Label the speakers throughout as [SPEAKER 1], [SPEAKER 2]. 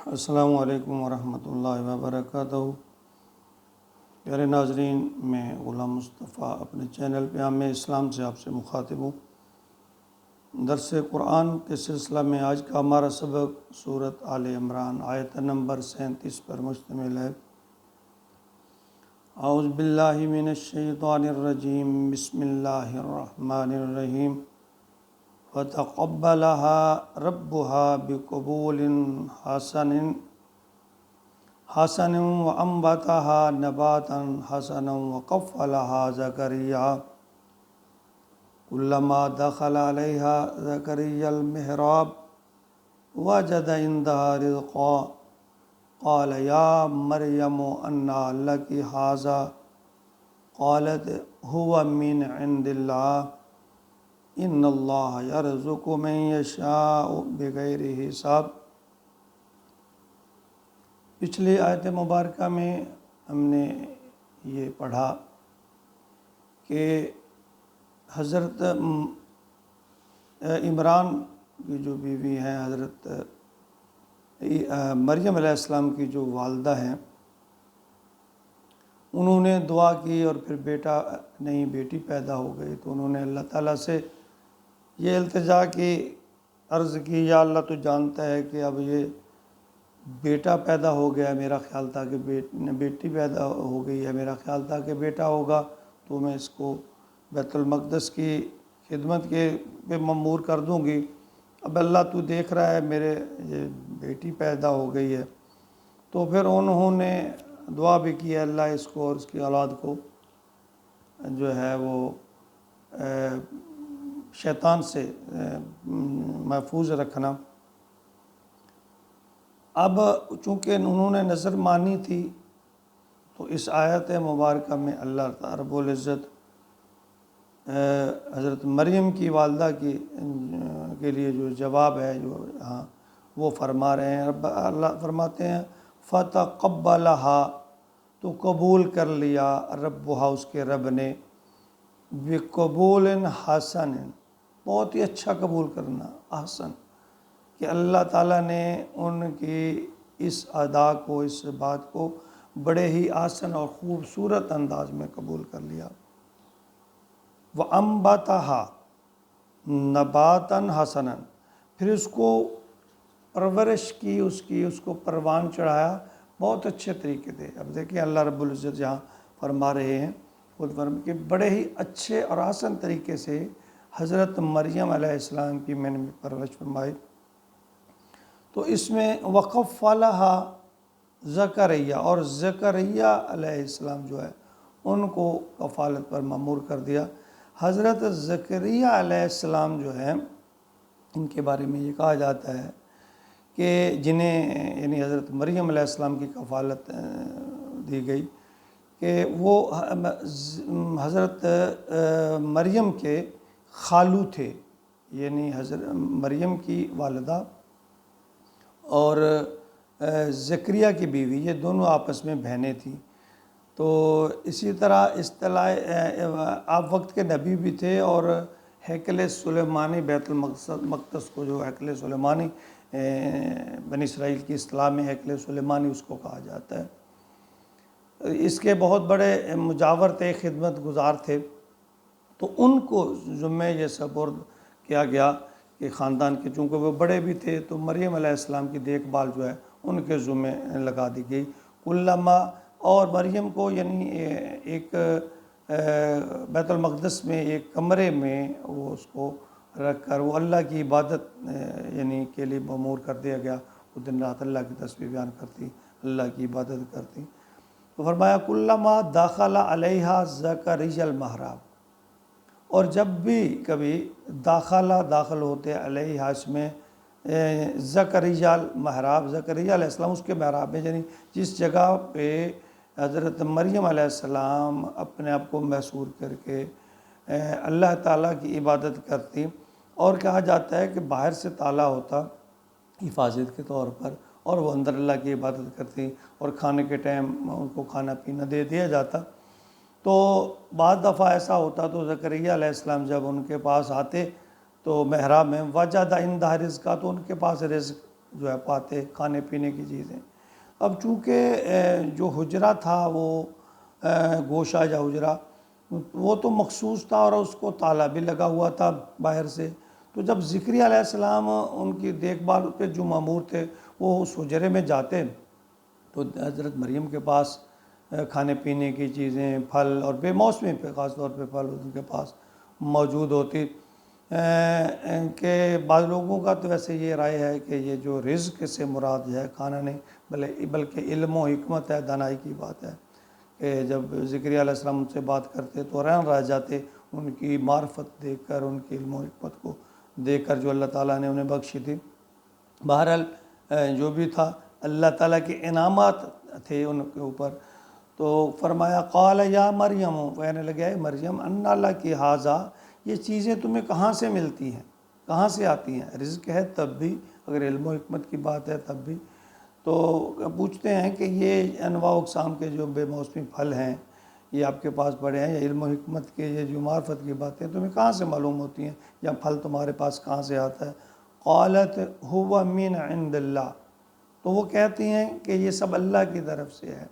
[SPEAKER 1] السلام علیکم ورحمۃ اللہ وبرکاتہ۔ پیارے ناظرین، میں غلام مصطفیٰ اپنے چینل پیام اسلام سے آپ سے مخاطب ہوں۔ درس قرآن کے سلسلہ میں آج کا ہمارا سبق سورۃ آل عمران آیت نمبر 37 پر مشتمل ہے۔ اعوذ باللہ من الشیطان الرجیم، بسم اللہ الرحمن الرحیم۔ فَتَقَبَّلَهَا رَبُّهَا بِقَبُولٍ حَسَنٍ وَأَنبَتَهَا نَبَاتًا حَسَنًا وَكَفَّلَهَا زَكَرِيَّا كُلَّمَا دَخَلَ عَلَيْهَا زَكَرِيَّا الْمِحْرَابَ وَجَدَ عِندَهَا رِزْقًا قَالَ يَا مَرْيَمُ أَنَّىٰ لَكِ هَٰذَا قَالَتْ هُوَ مِنْ عِندِ اللَّهِ ان اللہ یرزق من یشاء بغیر حساب۔ پچھلی آیت مبارکہ میں ہم نے یہ پڑھا کہ حضرت عمران کی جو بیوی ہیں، حضرت مریم علیہ السلام کی جو والدہ ہیں، انہوں نے دعا کی اور پھر بیٹی پیدا ہو گئی، تو انہوں نے اللہ تعالیٰ سے یہ التجا کی، عرض کی، یا اللہ تو جانتا ہے کہ اب یہ بیٹا پیدا ہو گیا، میرا خیال تھا کہ بیٹی پیدا ہو گئی ہے، میرا خیال تھا کہ بیٹا ہوگا تو میں اس کو بیت المقدس کی خدمت کے پہ مأمور کر دوں گی۔ اب اللہ تو دیکھ رہا ہے میرے یہ بیٹی پیدا ہو گئی ہے۔ تو پھر انہوں نے دعا بھی کی ہے اللہ اس کو اور اس کی اولاد کو جو ہے وہ شیطان سے محفوظ رکھنا۔ اب چونکہ انہوں نے نظر مانی تھی، تو اس آیت مبارکہ میں اللہ رب العزت حضرت مریم کی والدہ کے لیے جو جواب ہے جو وہ فرما رہے ہیں۔ اللہ فرماتے ہیں فَتَقَبَّلَهَا، تو قبول کر لیا، ربها، اس کے رب نے، بِقَبُولٍ حَسَنٍ، بہت ہی اچھا قبول کرنا، احسن، کہ اللہ تعالیٰ نے ان کی اس ادا کو، اس بات کو بڑے ہی آسن اور خوبصورت انداز میں قبول کر لیا۔ وَأَنبَتَهَا نَبَاتًا حَسَنًا، پھر اس کو پرورش کی، اس کو پروان چڑھایا بہت اچھے طریقے سے۔ اب دیکھیں اللہ رب العزت جہاں فرما رہے ہیں خود کہ بڑے ہی اچھے اور آسن طریقے سے حضرت مریم علیہ السلام کی میں نے پرورش فرمائی۔ تو اس میں وَكَفَّلَهَا زَكَرِيَّا، اور زکریا علیہ السلام جو ہے ان کو کفالت پر مأمور کر دیا۔ حضرت زکریا علیہ السلام جو ہیں ان کے بارے میں یہ کہا جاتا ہے کہ جنہیں یعنی حضرت مریم علیہ السلام کی کفالت دی گئی کہ وہ حضرت مریم کے خالو تھے، یعنی حضرت مریم کی والدہ اور زکریا کی بیوی، یہ دونوں آپس میں بہنیں تھیں۔ تو اسی طرح اصطلاح آپ وقت کے نبی بھی تھے، اور ہیکل سلیمانی، بیت المقدس کو جو ہیکل سلیمانی بنی اسرائیل کی اصطلاح میں ہیکل سلیمانی اس کو کہا جاتا ہے، اس کے بہت بڑے مجاور تھے، خدمت گزار تھے۔ تو ان کو ذمہ یہ سپرد کیا گیا کہ خاندان کے، چونکہ وہ بڑے بھی تھے، تو مریم علیہ السلام کی دیکھ بھال جو ہے ان کے ذمہ لگا دی گئی۔ کلما، اور مریم کو یعنی ایک بیت المقدس میں ایک کمرے میں وہ اس کو رکھ کر وہ اللہ کی عبادت یعنی کے لیے مأمور کر دیا گیا۔ وہ دن رات اللہ کی تسبیح بیان کرتی، اللہ کی عبادت کرتی۔ تو فرمایا کلما دخل علیہا زکریا المحراب، اور جب بھی کبھی داخل ہوتے علیہ، اس میں زکریا المحراب، زکریا علیہ السلام اس کے محراب میں، یعنی جس جگہ پہ حضرت مریم علیہ السلام اپنے آپ کو محصور کر کے اللہ تعالیٰ کی عبادت کرتی، اور کہا جاتا ہے کہ باہر سے تالا ہوتا حفاظت کے طور پر، اور وہ اندر اللہ کی عبادت کرتی، اور کھانے کے ٹائم ان کو کھانا پینا دے دیا جاتا۔ تو بعض دفعہ ایسا ہوتا تو زکریا علیہ السلام جب ان کے پاس آتے تو محراب میں وجد عندہا رزقا، تو ان کے پاس رزق جو ہے پاتے کھانے پینے کی چیزیں۔ اب چونکہ جو حجرہ تھا وہ گوشہ یا حجرہ وہ تو مخصوص تھا اور اس کو تالا بھی لگا ہوا تھا باہر سے، تو جب زکریا علیہ السلام ان کی دیکھ بھال پہ جو مامور تھے وہ اس حجرے میں جاتے تو حضرت مریم کے پاس کھانے پینے کی چیزیں، پھل اور بے موسمی پہ خاص طور پہ پھل ان کے پاس موجود ہوتی۔ کہ بعض لوگوں کا تو ویسے یہ رائے ہے کہ یہ جو رزق سے مراد ہے کھانا نہیں بلکہ علم و حکمت ہے، دانائی کی بات ہے، کہ جب زکریا علیہ السلام ان سے بات کرتے تو حیران رہ جاتے ان کی معرفت دیکھ کر، ان کی علم و حکمت کو دیکھ کر جو اللہ تعالیٰ نے انہیں بخشی تھی۔ بہرحال جو بھی تھا اللہ تعالیٰ کے انعامات تھے ان کے اوپر۔ تو فرمایا قال یا مریم، کہنے لگے مریم ان اللہ کی حاضہ، یہ چیزیں تمہیں کہاں سے ملتی ہیں، کہاں سے آتی ہیں؟ رزق ہے تب بھی، اگر علم و حکمت کی بات ہے تب بھی۔ تو پوچھتے ہیں کہ یہ انواع و اقسام کے جو بے موسمی پھل ہیں یہ آپ کے پاس پڑے ہیں، یا علم و حکمت کے یہ جو معرفت کی باتیں تمہیں کہاں سے معلوم ہوتی ہیں، یا پھل تمہارے پاس کہاں سے آتا ہے؟ قالت هو من عند اللہ، تو وہ کہتی ہیں کہ یہ سب اللہ کی طرف سے ہے،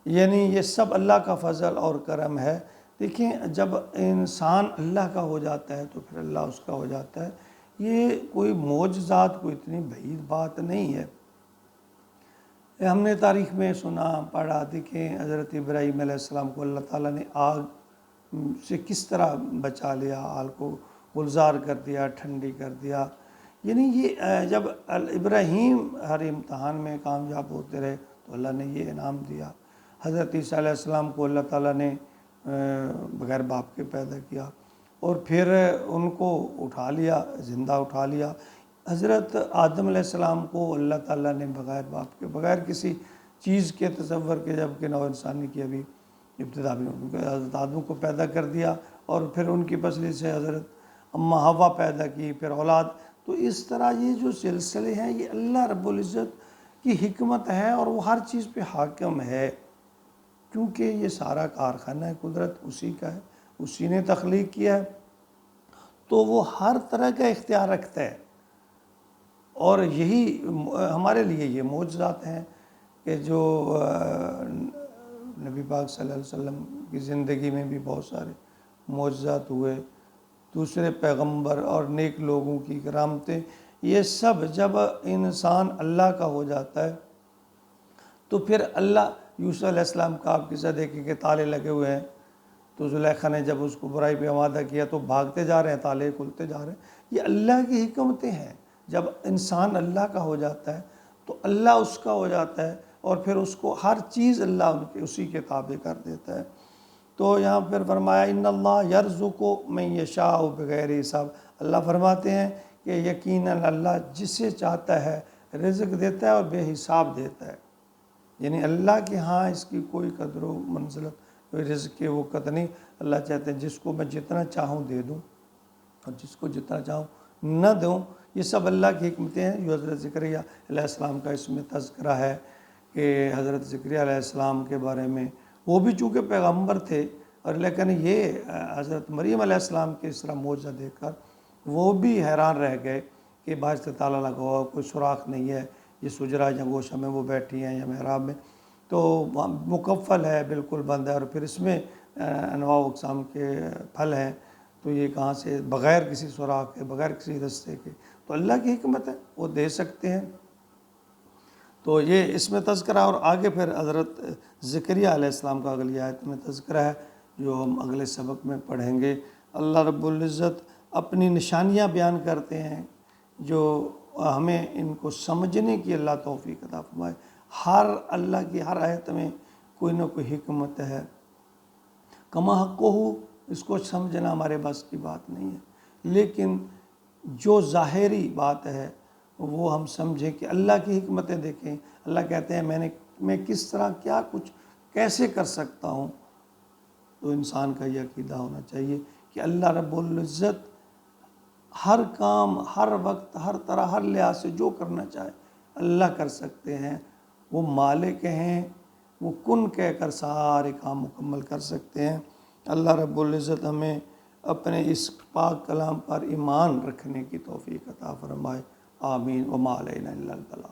[SPEAKER 1] یعنی یہ سب اللہ کا فضل اور کرم ہے۔ دیکھیں جب انسان اللہ کا ہو جاتا ہے تو پھر اللہ اس کا ہو جاتا ہے، یہ کوئی معجزات کوئی اتنی بعید بات نہیں ہے۔ ہم نے تاریخ میں سنا پڑھا، دیکھیں حضرت ابراہیم علیہ السلام کو اللہ تعالیٰ نے آگ سے کس طرح بچا لیا، آگ کو گلزار کر دیا، ٹھنڈی کر دیا، یعنی یہ جب ابراہیم ہر امتحان میں کامیاب ہوتے رہے تو اللہ نے یہ انعام دیا۔ حضرت عیسیٰ علیہ السلام کو اللہ تعالیٰ نے بغیر باپ کے پیدا کیا اور پھر ان کو اٹھا لیا، زندہ اٹھا لیا۔ حضرت آدم علیہ السلام کو اللہ تعالیٰ نے بغیر باپ کے، بغیر کسی چیز کے تصور کے، جب کہ نوع انسانی کی ابھی ابتدا میں حضرت آدم کو پیدا کر دیا اور پھر ان کی پسلی سے حضرت اماں حوا پیدا کی، پھر اولاد۔ تو اس طرح یہ جو سلسلے ہیں یہ اللہ رب العزت کی حکمت ہے اور وہ ہر چیز پہ حاکم ہے، کیونکہ یہ سارا کارخانہ قدرت اسی کا ہے، اسی نے تخلیق کیا ہے، تو وہ ہر طرح کا اختیار رکھتا ہے۔ اور یہی ہمارے لیے یہ معجزات ہیں کہ جو نبی پاک صلی اللہ علیہ وسلم کی زندگی میں بھی بہت سارے معجزات ہوئے، دوسرے پیغمبر اور نیک لوگوں کی کرامتیں، یہ سب جب انسان اللہ کا ہو جاتا ہے تو پھر اللہ، یوسف علیہ السلام کا آپ قصہ دیکھیں کہ تالے لگے ہوئے ہیں، تو زلیخا نے جب اس کو برائی پہ آمادہ کیا تو بھاگتے جا رہے ہیں، تالے کھلتے جا رہے ہیں۔ یہ اللہ کی حکمتیں ہیں، جب انسان اللہ کا ہو جاتا ہے تو اللہ اس کا ہو جاتا ہے اور پھر اس کو ہر چیز اللہ اسی کے تابع کر دیتا ہے۔ تو یہاں پھر فرمایا ان اللہ یرزق من یشاء بغیر حساب، اللہ فرماتے ہیں کہ یقیناً اللہ جسے چاہتا ہے رزق دیتا ہے اور بے حساب دیتا ہے، یعنی اللہ کے ہاں اس کی کوئی قدر و منزلت، کوئی رزق کی وقت نہیں۔ اللہ چاہتے ہیں جس کو میں جتنا چاہوں دے دوں اور جس کو جتنا چاہوں نہ دوں۔ یہ سب اللہ کی حکمتیں ہیں۔ جو حضرت زکریا علیہ السلام کا اس میں تذکرہ ہے کہ حضرت زکریا علیہ السلام کے بارے میں، وہ بھی چونکہ پیغمبر تھے اور لیکن یہ حضرت مریم علیہ السلام کے اس طرح معجزہ دیکھ کر وہ بھی حیران رہ گئے کہ باہر سے تالا لگا ہوا، کوئی سوراخ نہیں ہے، یہ سجرا یا گوشہ میں وہ بیٹھی ہیں یا محراب میں، تو مکفل ہے، بالکل بند ہے، اور پھر اس میں انواع و اقسام کے پھل ہیں، تو یہ کہاں سے بغیر کسی سوراخ کے، بغیر کسی رستے کے؟ تو اللہ کی حکمت ہے، وہ دے سکتے ہیں۔ تو یہ اس میں تذکرہ، اور آگے پھر حضرت زکریا علیہ السلام کا اگلی آیت میں تذکرہ ہے جو ہم اگلے سبق میں پڑھیں گے۔ اللہ رب العزت اپنی نشانیاں بیان کرتے ہیں جو ہمیں ان کو سمجھنے کی اللہ توفیق عطا فرمائے۔ ہر اللہ کی ہر آیت میں کوئی نہ کوئی حکمت ہے، کما حق ہو، اس کو سمجھنا ہمارے بس کی بات نہیں ہے، لیکن جو ظاہری بات ہے وہ ہم سمجھیں کہ اللہ کی حکمتیں دیکھیں۔ اللہ کہتے ہیں میں کس طرح کیا کچھ کیسے کر سکتا ہوں، تو انسان کا یہ عقیدہ ہونا چاہیے کہ اللہ رب العزت ہر کام، ہر وقت، ہر طرح، ہر لحاظ سے جو کرنا چاہے اللہ کر سکتے ہیں۔ وہ مالک ہیں، وہ کن کہہ کر سارے کام مکمل کر سکتے ہیں۔ اللہ رب العزت ہمیں اپنے اس پاک کلام پر ایمان رکھنے کی توفیق عطا فرمائے۔ آمین وما علینا الا البلاغ۔